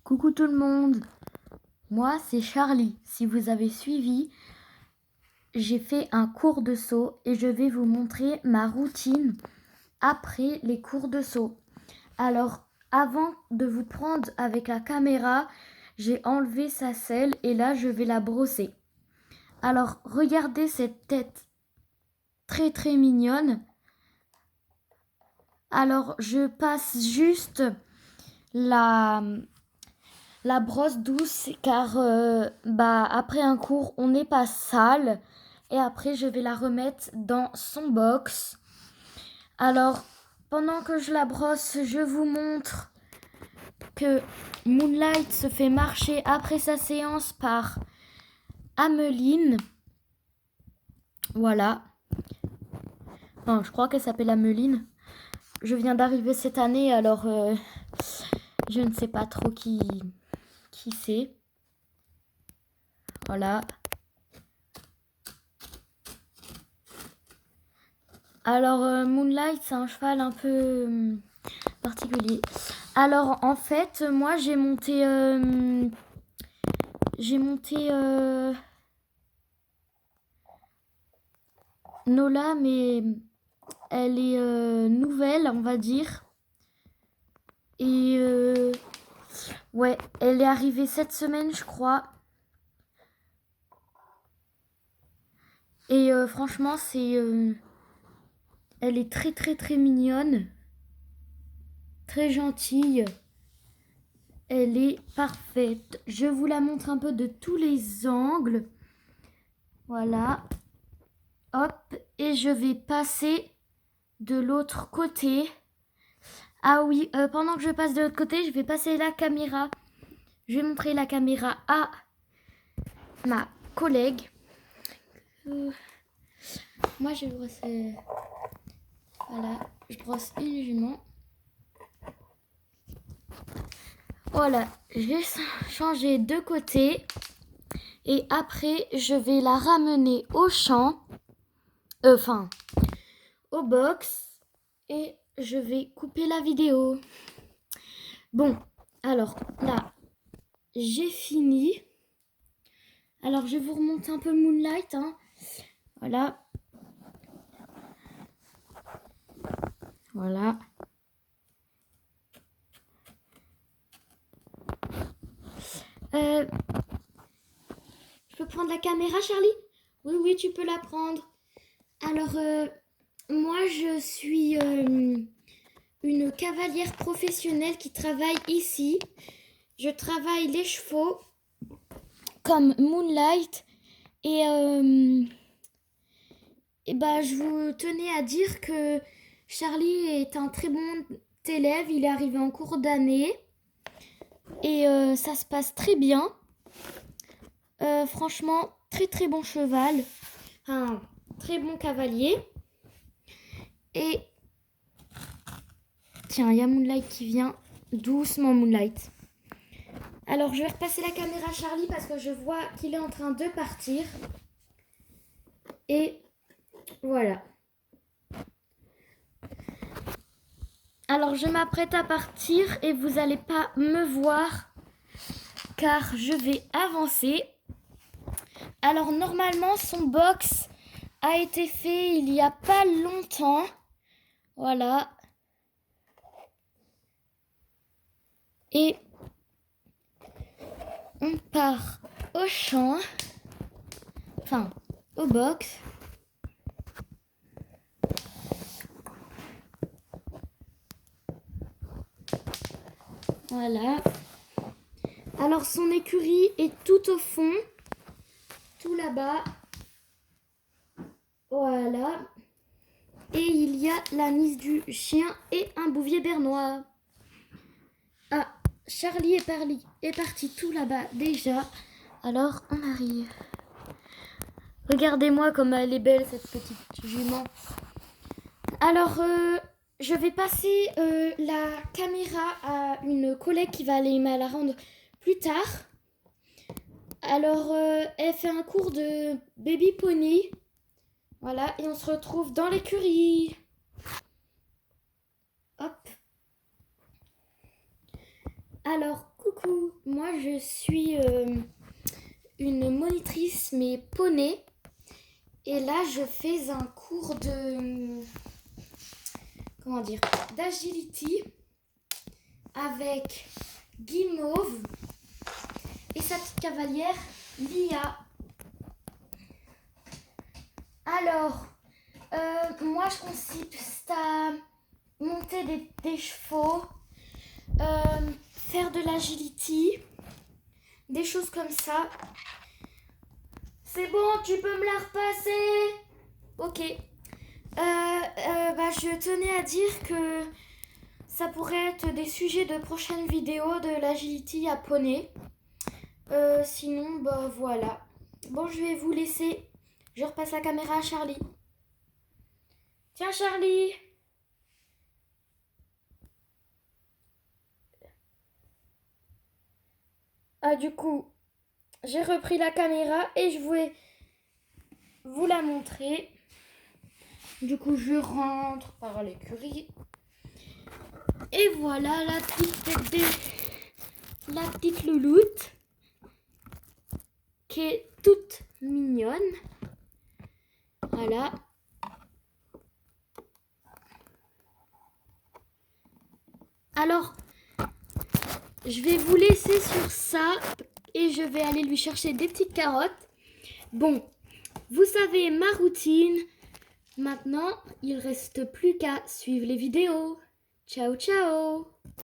Coucou tout le monde, moi c'est Charlie. Si vous avez suivi, j'ai fait un cours de saut et je vais vous montrer ma routine après les cours de saut. Alors, avant de vous prendre avec la caméra, j'ai enlevé sa selle et là je vais la brosser. Alors, regardez cette tête très mignonne. Alors, je passe juste la brosse douce car après un cours on n'est pas sale et après je vais la remettre dans son box. Alors pendant que je la brosse, je vous montre que Moonlight se fait marcher après sa séance par Ameline. Voilà. Non, je crois qu'elle s'appelle Ameline. Je viens d'arriver cette année, alors je ne sais pas trop qui c'est. Voilà. Alors, Moonlight, c'est un cheval un peu particulier. Alors, en fait, moi, j'ai monté Nola, mais elle est nouvelle, on va dire. Et ouais, elle est arrivée cette semaine, je crois. Et franchement, elle est très mignonne. Très gentille. Elle est parfaite. Je vous la montre un peu de tous les angles. Voilà. Hop. Et je vais passer de l'autre côté. Ah oui, pendant que je passe de l'autre côté, je vais passer la caméra. Je vais montrer la caméra à ma collègue. Moi, je brosse... Voilà, je brosse une jument. Voilà, je vais changer de côté. Et après, je vais la ramener au champ. Au box. Et je vais couper la vidéo. Bon, alors là, j'ai fini. Alors, je vous remonte un peu Moonlight. Voilà. Voilà. Je peux prendre la caméra, Charlie? Oui, tu peux la prendre. Alors, moi, je suis une cavalière professionnelle qui travaille ici. Je travaille les chevaux comme Moonlight. Et je vous tenais à dire que Charlie est un très bon élève. Il est arrivé en cours d'année. Et ça se passe très bien. Franchement, très bon cheval. Un très bon cavalier. Et tiens, il y a Moonlight qui vient. Doucement, Moonlight. Alors, je vais repasser la caméra à Charlie parce que je vois qu'il est en train de partir. Et voilà. Alors, je m'apprête à partir et vous n'allez pas me voir car je vais avancer. Alors, normalement, son box a été fait il n'y a pas longtemps. Voilà. Et on part au champ. Enfin, au box. Voilà. Alors, son écurie est tout au fond. Tout là-bas. Voilà. Et il y a la mise du chien et un bouvier bernois. Ah, Charlie est parti tout là-bas déjà. Alors, on arrive. Regardez-moi comme elle est belle, cette petite jument. Alors, je vais passer la caméra à une collègue qui va aller me la rendre plus tard. Alors, elle fait un cours de baby pony. Voilà, et on se retrouve dans l'écurie. Hop. Alors, coucou. Moi, je suis une monitrice, mais poney. Et là, je fais un cours de... Comment dire? D'agility avec Guimauve et sa petite cavalière, Lia. Alors, moi, je consiste à monter des chevaux, faire de l'agility, des choses comme ça. C'est bon, tu peux me la repasser? Ok. Je tenais à dire que ça pourrait être des sujets de prochaines vidéos de l'agility à poney. Sinon, voilà. Bon, je vais vous laisser. Je repasse la caméra à Charlie. Tiens, Charlie. Du coup, j'ai repris la caméra et je vais vous la montrer. Du coup, je rentre par l'écurie. Et voilà la petite louloute qui est toute mignonne. Voilà. Alors, je vais vous laisser sur ça et je vais aller lui chercher des petites carottes. Bon, vous savez ma routine. Maintenant, il ne reste plus qu'à suivre les vidéos. Ciao, ciao!